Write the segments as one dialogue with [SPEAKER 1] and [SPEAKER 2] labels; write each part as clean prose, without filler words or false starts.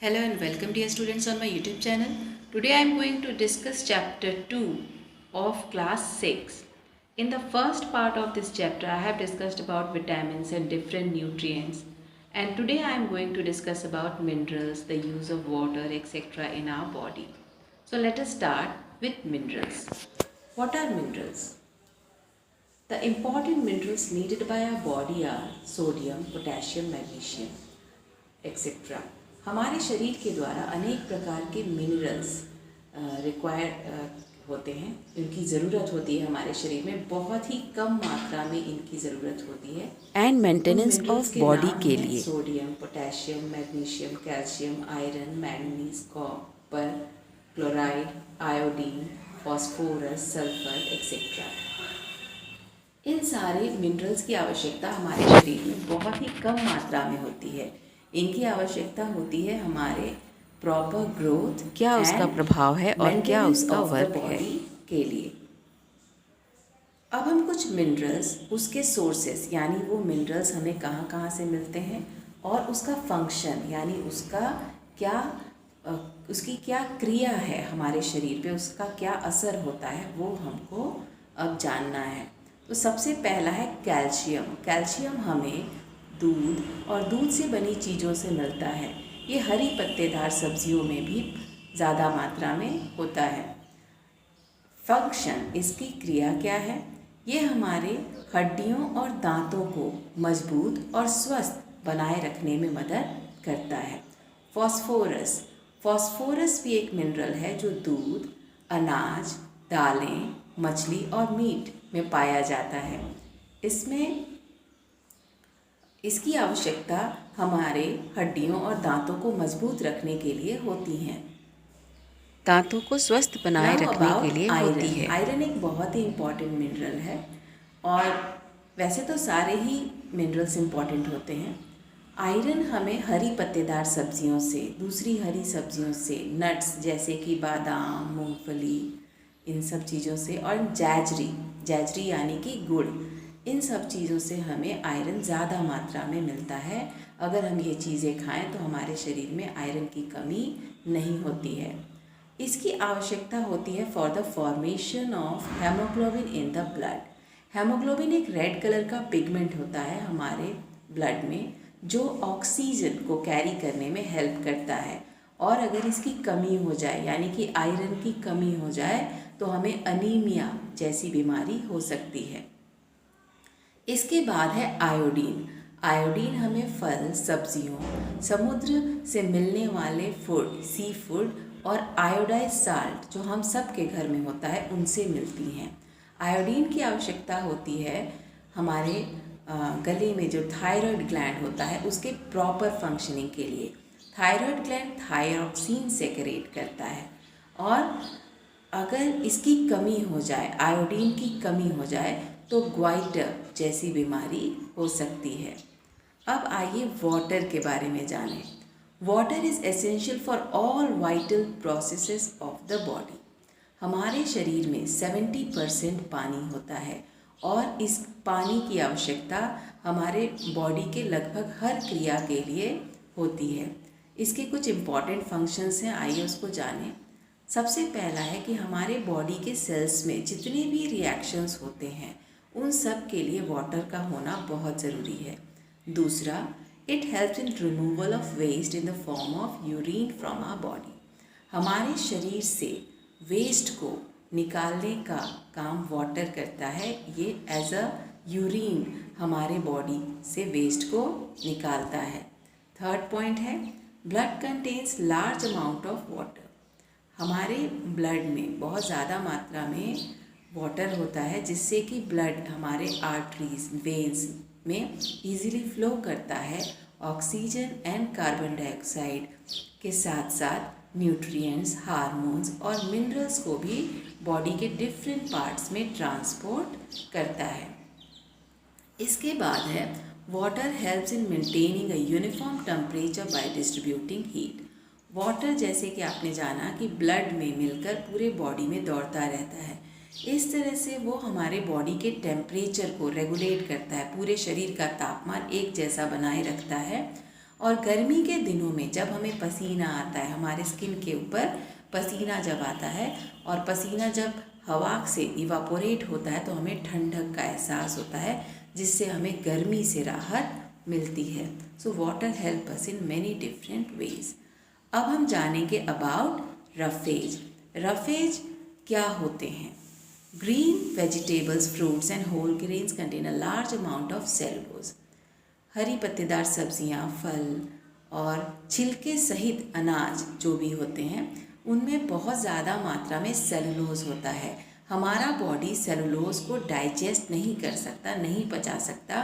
[SPEAKER 1] Hello and welcome dear students on my YouTube channel. Today I am going to discuss chapter 2 of class 6. In the first part of this chapter I have discussed about vitamins and different nutrients, and today I am going to discuss about minerals, the use of water, etc. in our body. So let us start with minerals. What are minerals? The important minerals needed by our body are sodium, potassium, magnesium, etcetera. हमारे शरीर के द्वारा अनेक प्रकार के minerals require होते हैं, इनकी ज़रूरत होती है हमारे शरीर में, बहुत ही कम मात्रा में इनकी ज़रूरत होती है
[SPEAKER 2] एंड मेंटेनेंस ऑफ बॉडी के लिए
[SPEAKER 1] sodium, potassium, magnesium, calcium, iron, manganese, copper, chloride, iodine, phosphorus, sulphur etcetera. इन सारे मिनरल्स की आवश्यकता हमारे शरीर में बहुत ही कम मात्रा में होती है. इनकी आवश्यकता होती है हमारे प्रॉपर ग्रोथ,
[SPEAKER 2] क्या उसका प्रभाव है और क्या उसका वर्क है
[SPEAKER 1] के लिए. अब हम कुछ मिनरल्स, उसके सोर्सेस यानी वो मिनरल्स हमें कहाँ कहाँ से मिलते हैं और उसका फंक्शन यानी उसकी क्या क्रिया है हमारे शरीर पे, उसका क्या असर होता है, वो हमको अब जानना है. तो सबसे पहला है कैल्शियम. कैल्शियम हमें दूध और दूध से बनी चीज़ों से मिलता है. ये हरी पत्तेदार सब्जियों में भी ज़्यादा मात्रा में होता है. फंक्शन, इसकी क्रिया क्या है? ये हमारे हड्डियों और दांतों को मजबूत और स्वस्थ बनाए रखने में मदद करता है. फॉस्फोरस. फॉस्फोरस भी एक मिनरल है जो दूध, अनाज, दालें, मछली और मीट में पाया जाता है. इसकी आवश्यकता हमारे हड्डियों और दांतों को मजबूत रखने के लिए होती हैं.
[SPEAKER 2] दांतों को स्वस्थ बनाए रखने के लिए होती है.
[SPEAKER 1] आयरन एक बहुत ही इम्पॉर्टेंट मिनरल है, और वैसे तो सारे ही मिनरल्स इम्पॉर्टेंट होते हैं. आयरन हमें हरी पत्तेदार सब्जियों से, दूसरी हरी सब्जियों से, नट्स जैसे कि बादाम, मूंगफली, इन सब चीज़ों से, और जैजरी यानी कि गुड़, इन सब चीज़ों से हमें आयरन ज़्यादा मात्रा में मिलता है. अगर हम ये चीज़ें खाएं तो हमारे शरीर में आयरन की कमी नहीं होती है. इसकी आवश्यकता होती है for the formation of haemoglobin in the blood. Haemoglobin एक रेड कलर का पिगमेंट होता है हमारे ब्लड में, जो ऑक्सीजन को कैरी करने में हेल्प करता है. और अगर इसकी कमी हो जाए यानी कि आयरन की कमी हो जाए तो हमें अनीमिया जैसी बीमारी हो सकती है. इसके बाद है आयोडीन. आयोडीन हमें फल, सब्जियों, समुद्र से मिलने वाले फूड, सी फूड और आयोडाइज साल्ट जो हम सब के घर में होता है उनसे मिलती हैं. आयोडीन की आवश्यकता होती है हमारे गले में जो थायराइड ग्लैंड होता है उसके प्रॉपर फंक्शनिंग के लिए. थायराइड ग्लैंड थायरॉक्सिन सेक्रेट करता है, और अगर इसकी कमी हो जाए, आयोडीन की कमी हो जाए तो ग्वाइटर जैसी बीमारी हो सकती है. अब आइए वाटर के बारे में जानें. Water is essential for all vital processes of the body. हमारे शरीर में 70% पानी होता है, और इस पानी की आवश्यकता हमारे बॉडी के लगभग हर क्रिया के लिए होती है. इसके कुछ इम्पॉर्टेंट फंक्शंस हैं, आइए उसको जानें. सबसे पहला है कि हमारे बॉडी के सेल्स में जितने भी रिएक्शंस होते हैं उन सब के लिए वाटर का होना बहुत ज़रूरी है. दूसरा, it helps in removal of waste in the form of urine from our body. हमारे शरीर से वेस्ट को निकालने का काम वाटर करता है. ये एज अ यूरिन हमारे बॉडी से वेस्ट को निकालता है. थर्ड पॉइंट है, blood contains large amount of water. हमारे ब्लड में बहुत ज़्यादा मात्रा में वाटर होता है, जिससे कि ब्लड हमारे आर्टरीज, वेन्स में इजीली फ्लो करता है. ऑक्सीजन एंड कार्बन डाइऑक्साइड के साथ साथ न्यूट्रिएंट्स, हार्मोन्स और मिनरल्स को भी बॉडी के डिफरेंट पार्ट्स में ट्रांसपोर्ट करता है. इसके बाद है, water helps in maintaining a uniform temperature by distributing heat. Water, जैसे कि आपने जाना कि ब्लड में मिलकर पूरे बॉडी में दौड़ता रहता है, इस तरह से वो हमारे बॉडी के टेम्परेचर को रेगुलेट करता है, पूरे शरीर का तापमान एक जैसा बनाए रखता है. और गर्मी के दिनों में जब हमें पसीना आता है, हमारे स्किन के ऊपर पसीना जब आता है और पसीना जब हवा से इवापोरेट होता है तो हमें ठंडक का एहसास होता है, जिससे हमें गर्मी से राहत मिलती है। So water help us in many different ways. अब हम जानेंगे अबाउट रफेज। रफेज क्या होते हैं? Green vegetables, fruits and whole grains contain a large amount of cellulose. हरी पत्तेदार सब्जियां, फल और छिलके सहित अनाज जो भी होते हैं उनमें बहुत ज़्यादा मात्रा में सेलुलोज होता है। हमारा बॉडी सेलुलोज को डाइजेस्ट नहीं कर सकता, नहीं पचा सकता,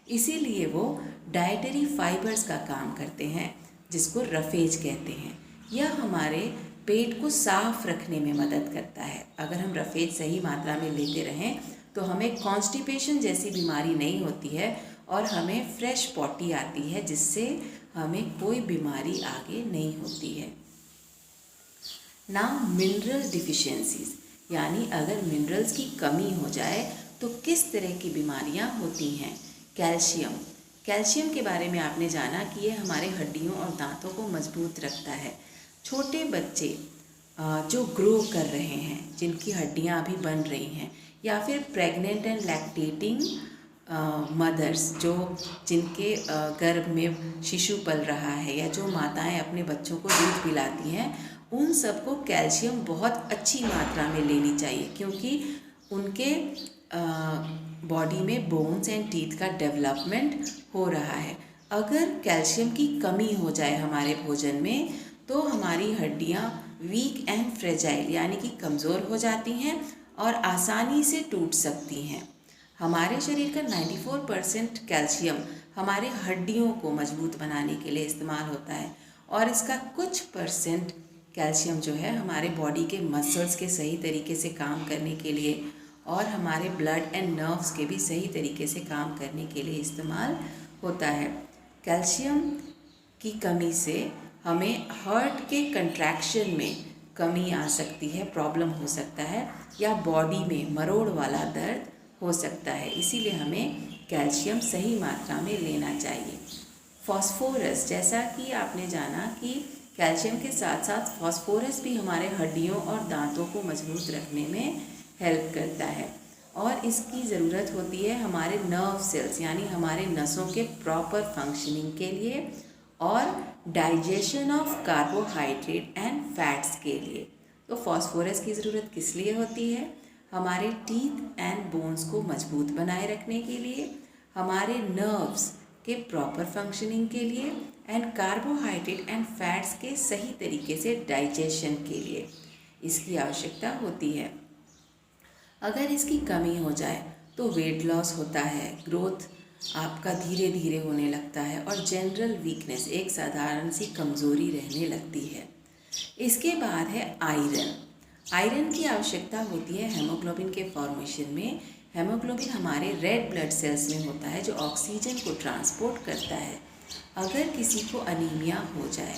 [SPEAKER 1] इसीलिए वो डाइटरी फाइबर्स का काम करते हैं जिसको रफेज कहते हैं। यह हमारे पेट को साफ रखने में मदद करता है। अगर हम रफेज सही मात्रा में लेते रहें तो हमें कॉन्स्टिपेशन जैसी बीमारी नहीं होती है और हमें फ्रेश पॉटी आती है, जिससे हमें कोई बीमारी आगे नहीं होती है। नाउ मिनरल डिफिशियंसीज, यानी अगर मिनरल्स की कमी हो जाए तो किस तरह की बीमारियां होती हैं। कैल्शियम। कैल्शियम के बारे में आपने जाना कि ये हमारे हड्डियों और दांतों को मजबूत रखता है। छोटे बच्चे जो ग्रो कर रहे हैं, जिनकी हड्डियां अभी बन रही हैं, या फिर प्रेग्नेंट एंड लैक्टेटिंग मदर्स जिनके गर्भ में शिशु पल रहा है, या जो माताएं अपने बच्चों को दूध पिलाती हैं, उन सबको कैल्शियम बहुत अच्छी मात्रा में लेनी चाहिए, क्योंकि उनके बॉडी में बोन्स एंड टीथ का डेवलपमेंट हो रहा है। अगर कैल्शियम की कमी हो जाए हमारे भोजन में तो हमारी हड्डियाँ वीक एंड फ्रेजाइल यानी कि कमज़ोर हो जाती हैं और आसानी से टूट सकती हैं। हमारे शरीर का 94% कैल्शियम हमारे हड्डियों को मजबूत बनाने के लिए इस्तेमाल होता है, और इसका कुछ परसेंट कैल्शियम जो है हमारे बॉडी के मसल्स के सही तरीके से काम करने के लिए और हमारे ब्लड एंड नर्व्स के भी सही तरीके से काम करने के लिए इस्तेमाल होता है। कैल्शियम की कमी से हमें हार्ट के कंट्रैक्शन में कमी आ सकती है, प्रॉब्लम हो सकता है, या बॉडी में मरोड़ वाला दर्द हो सकता है। इसीलिए हमें कैल्शियम सही मात्रा में लेना चाहिए। फॉस्फोरस, जैसा कि आपने जाना कि कैल्शियम के साथ साथ फॉस्फोरस भी हमारे हड्डियों और दांतों को मजबूत रखने में हेल्प करता है, और इसकी ज़रूरत होती है हमारे नर्व सेल्स यानी हमारे नसों के प्रॉपर फंक्शनिंग के लिए और digestion of carbohydrate and fats के लिए। तो फॉस्फोरस की ज़रूरत किस लिए होती है? हमारे टीथ एंड बोन्स को मजबूत बनाए रखने के लिए, हमारे नर्व्स के प्रॉपर फंक्शनिंग के लिए, एंड कार्बोहाइड्रेट एंड फैट्स के सही तरीके से डाइजेशन के लिए इसकी आवश्यकता होती है। अगर इसकी कमी हो जाए तो वेट लॉस होता है, ग्रोथ आपका धीरे धीरे होने लगता है, और जनरल वीकनेस, एक साधारण सी कमज़ोरी रहने लगती है। इसके बाद है आयरन। आयरन की आवश्यकता होती है हेमोग्लोबिन के फॉर्मेशन में। हेमोग्लोबिन हमारे रेड ब्लड सेल्स में होता है जो ऑक्सीजन को ट्रांसपोर्ट करता है। अगर किसी को अनीमिया हो जाए,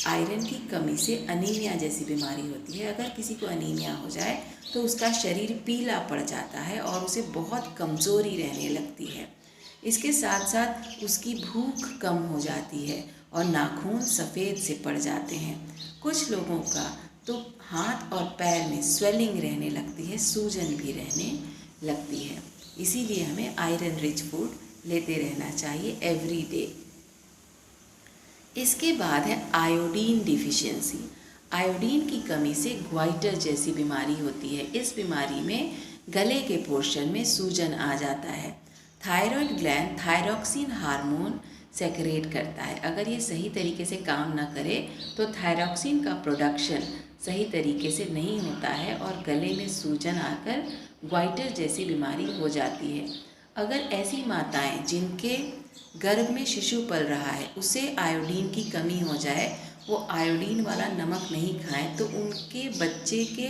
[SPEAKER 1] आयरन की कमी से अनीमिया जैसी बीमारी होती है, अगर किसी को अनीमिया हो जाए तो उसका शरीर पीला पड़ जाता है और उसे बहुत कमज़ोरी रहने लगती है। इसके साथ साथ उसकी भूख कम हो जाती है और नाखून सफ़ेद से पड़ जाते हैं। कुछ लोगों का तो हाथ और पैर में स्वेलिंग रहने लगती है, सूजन भी रहने लगती है। इसीलिए हमें आयरन रिच फूड लेते रहना चाहिए एवरी डे। इसके बाद है आयोडीन डिफिशियंसी। आयोडीन की कमी से ग्वाइटर जैसी बीमारी होती है। इस बीमारी में गले के पोर्शन में सूजन आ जाता है। Thyroid gland thyroxine hormone secret करता है। अगर ये सही तरीके से काम ना करे तो थायरॉक्सिन का प्रोडक्शन सही तरीके से नहीं होता है और गले में सूजन आकर ग्वाइटर जैसी बीमारी हो जाती है। अगर ऐसी माताएं जिनके गर्भ में शिशु पल रहा है उसे आयोडीन की कमी हो जाए, वो आयोडीन वाला नमक नहीं खाएं, तो उनके बच्चे के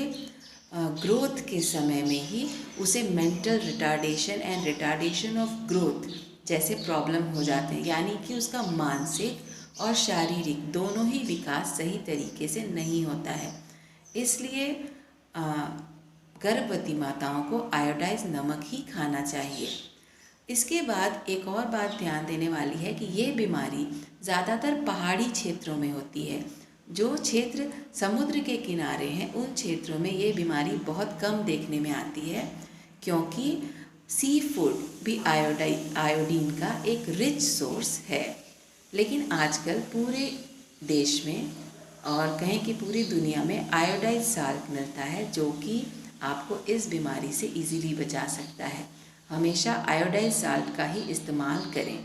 [SPEAKER 1] ग्रोथ के समय में ही उसे mental retardation and retardation of growth जैसे प्रॉब्लम हो जाते हैं, यानी कि उसका मानसिक और शारीरिक दोनों ही विकास सही तरीके से नहीं होता है। इसलिए गर्भवती माताओं को आयोडाइज नमक ही खाना चाहिए। इसके बाद एक और बात ध्यान देने वाली है कि ये बीमारी ज़्यादातर पहाड़ी क्षेत्रों में होती है। जो क्षेत्र समुद्र के किनारे हैं उन क्षेत्रों में ये बीमारी बहुत कम देखने में आती है, क्योंकि सी फूड भी आयोडीन का एक रिच सोर्स है। लेकिन आजकल पूरे देश में और कहें कि पूरी दुनिया में आयोडाइज साल्ट मिलता है, जो कि आपको इस बीमारी से इजीली बचा सकता है। हमेशा आयोडाइज साल्ट का ही इस्तेमाल करें।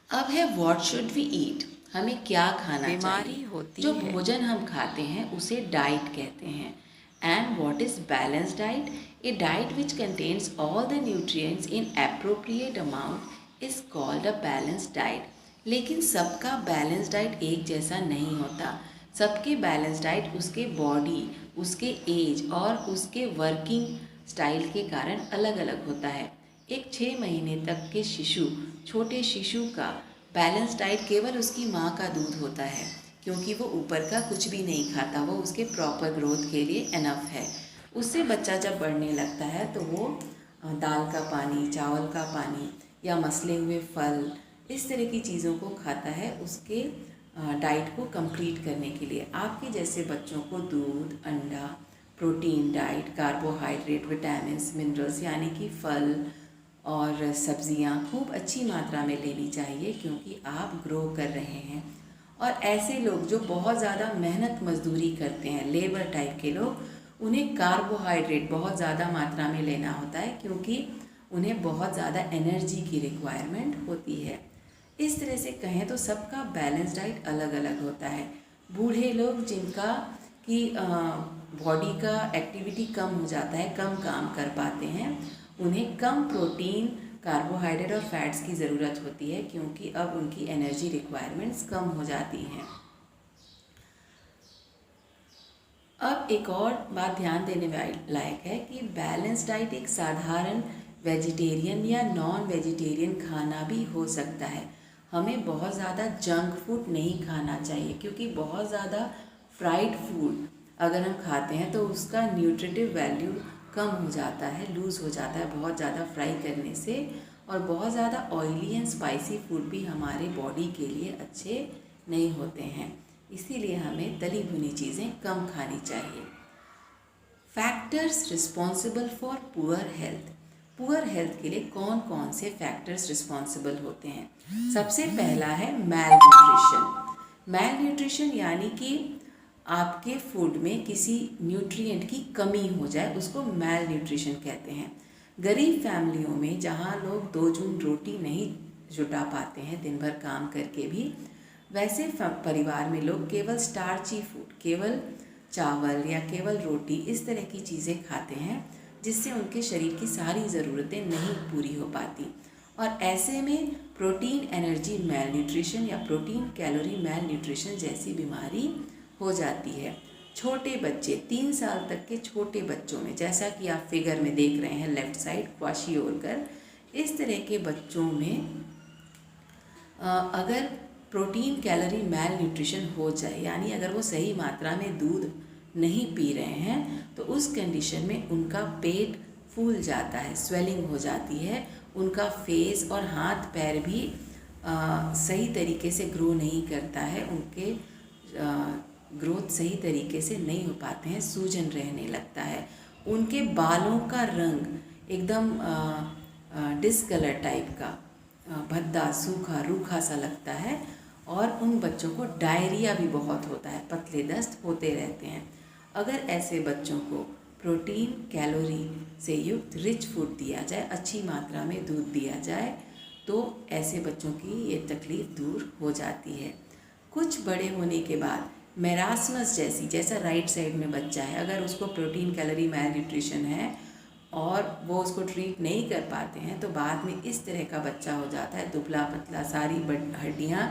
[SPEAKER 1] अब है व्हाट शुड वी ईट, हमें क्या खाना
[SPEAKER 2] बीमारी
[SPEAKER 1] चाहिए।
[SPEAKER 2] होती
[SPEAKER 1] जो
[SPEAKER 2] है।
[SPEAKER 1] भोजन हम खाते हैं उसे डाइट कहते हैं। And what is balance diet? A diet which contains all the nutrients in appropriate amount is called a balance diet. लेकिन सबका बैलेंस डाइट एक जैसा नहीं होता। सबके बैलेंस डाइट उसके बॉडी, उसके एज और उसके वर्किंग स्टाइल के कारण अलग अलग होता है। एक 6 महीने तक के छोटे शिशु का बैलेंस डाइट केवल उसकी माँ का दूध होता है, क्योंकि वो ऊपर का कुछ भी नहीं खाता, वो उसके प्रॉपर ग्रोथ के लिए इनफ है। उससे बच्चा जब बढ़ने लगता है तो वो दाल का पानी, चावल का पानी या मसले हुए फल, इस तरह की चीज़ों को खाता है उसके डाइट को कंप्लीट करने के लिए। आपके जैसे बच्चों को दूध, अंडा, protein diet, carbohydrate, vitamins, minerals यानी कि फल और सब्जियां खूब अच्छी मात्रा में लेनी चाहिए, क्योंकि आप ग्रो कर रहे हैं। और ऐसे लोग जो बहुत ज़्यादा मेहनत मजदूरी करते हैं, लेबर टाइप के लोग, उन्हें कार्बोहाइड्रेट बहुत ज़्यादा मात्रा में लेना होता है, क्योंकि उन्हें बहुत ज़्यादा एनर्जी की रिक्वायरमेंट होती है। इस तरह से कहें तो सबका बैलेंस डाइट अलग अलग होता है। बूढ़े लोग जिनका कि बॉडी का एक्टिविटी कम हो जाता है, कम काम कर पाते हैं, उन्हें कम प्रोटीन, कार्बोहाइड्रेट और फैट्स की ज़रूरत होती है, क्योंकि अब उनकी एनर्जी रिक्वायरमेंट्स कम हो जाती हैं। अब एक और बात ध्यान देने लायक है कि बैलेंस डाइट एक साधारण वेजिटेरियन या नॉन वेजिटेरियन खाना भी हो सकता है। हमें बहुत ज़्यादा जंक फूड नहीं खाना चाहिए, क्योंकि बहुत ज़्यादा फ्राइड फूड अगर हम खाते हैं तो उसका न्यूट्रिटिव वैल्यू कम हो जाता है, लूज़ हो जाता है बहुत ज़्यादा फ्राई करने से। और बहुत ज़्यादा ऑयली एंड स्पाइसी फूड भी हमारे बॉडी के लिए अच्छे नहीं होते हैं, इसीलिए हमें तली भुनी चीज़ें कम खानी चाहिए। Factors responsible for poor health. Poor health के लिए कौन कौन से फैक्टर्स रिस्पॉन्सिबल होते हैं? सबसे पहला है मैल न्यूट्रिशन। मैल न्यूट्रिशन यानी कि आपके फूड में किसी न्यूट्रिएंट की कमी हो जाए, उसको मैल न्यूट्रिशन कहते हैं। गरीब फैमिलियों में जहाँ लोग 2 जून रोटी नहीं जुटा पाते हैं दिन भर काम करके भी, वैसे परिवार में लोग केवल स्टार्ची फूड, केवल चावल या केवल रोटी, इस तरह की चीज़ें खाते हैं, जिससे उनके शरीर की सारी ज़रूरतें नहीं पूरी हो पाती। और ऐसे में प्रोटीन एनर्जी मैल न्यूट्रिशन या प्रोटीन कैलोरी मैल न्यूट्रिशन जैसी बीमारी हो जाती है। छोटे बच्चे, 3 साल तक के छोटे बच्चों में, जैसा कि आप फिगर में देख रहे हैं लेफ्ट साइड क्वाशियोर, इस तरह के बच्चों में अगर प्रोटीन कैलोरी मैल न्यूट्रिशन हो जाए, यानी अगर वो सही मात्रा में दूध नहीं पी रहे हैं, तो उस कंडीशन में उनका पेट फूल जाता है, स्वेलिंग हो जाती है, उनका फेस और हाथ पैर भी सही तरीके से ग्रो नहीं करता है, उनके ग्रोथ सही तरीके से नहीं हो पाते हैं, सूजन रहने लगता है, उनके बालों का रंग एकदम डिस्कलर टाइप का, भद्दा, सूखा, रूखा सा लगता है, और उन बच्चों को डायरिया भी बहुत होता है, पतले दस्त होते रहते हैं। अगर ऐसे बच्चों को प्रोटीन कैलोरी से युक्त रिच फूड दिया जाए, अच्छी मात्रा में दूध दिया जाए, तो ऐसे बच्चों की ये तकलीफ़ दूर हो जाती है। कुछ बड़े होने के बाद मेरास्मस जैसा राइट साइड में बच्चा है, अगर उसको प्रोटीन कैलोरी मैल न्यूट्रिशन है और वो उसको ट्रीट नहीं कर पाते हैं, तो बाद में इस तरह का बच्चा हो जाता है, दुबला पतला, सारी हड्डियाँ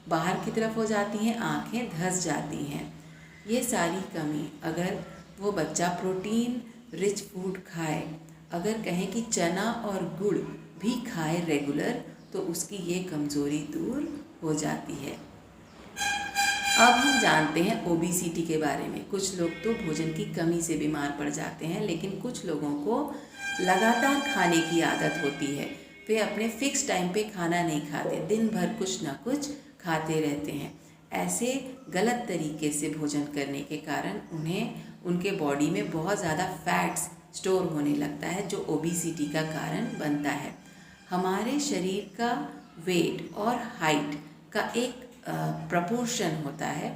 [SPEAKER 1] बाहर की तरफ हो जाती हैं, आँखें धंस जाती हैं। ये सारी कमी, अगर वो बच्चा प्रोटीन रिच फूड खाए, अगर कहें कि चना और गुड़ भी खाए रेगुलर, तो उसकी ये कमज़ोरी दूर हो जाती है। अब हम जानते हैं ओबेसिटी के बारे में। कुछ लोग तो भोजन की कमी से बीमार पड़ जाते हैं, लेकिन कुछ लोगों को लगातार खाने की आदत होती है। वे अपने फिक्स टाइम पे खाना नहीं खाते, दिन भर कुछ ना कुछ खाते रहते हैं। ऐसे गलत तरीके से भोजन करने के कारण उन्हें उनके बॉडी में बहुत ज़्यादा फैट्स स्टोर होने लगता है, जो ओबेसिटी का कारण बनता है। हमारे शरीर का वेट और हाइट का एक प्रपोर्शन होता है,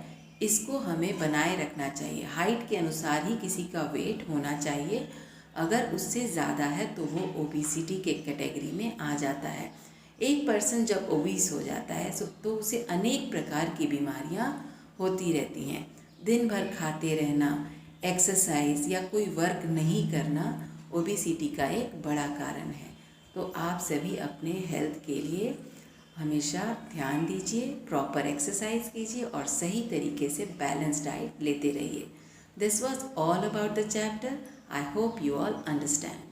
[SPEAKER 1] इसको हमें बनाए रखना चाहिए। हाइट के अनुसार ही किसी का वेट होना चाहिए। अगर उससे ज़्यादा है तो वो ओबेसिटी के कैटेगरी में आ जाता है। एक पर्सन जब ओबीस हो जाता है तो उसे अनेक प्रकार की बीमारियां होती रहती हैं। दिन भर खाते रहना, एक्सरसाइज या कोई वर्क नहीं करना ओबेसिटी का एक बड़ा कारण है। तो आप सभी अपने हेल्थ के लिए हमेशा ध्यान दीजिए, प्रॉपर एक्सरसाइज कीजिए और सही तरीके से बैलेंस डाइट लेते रहिए। This was all about the chapter. I hope you all understand.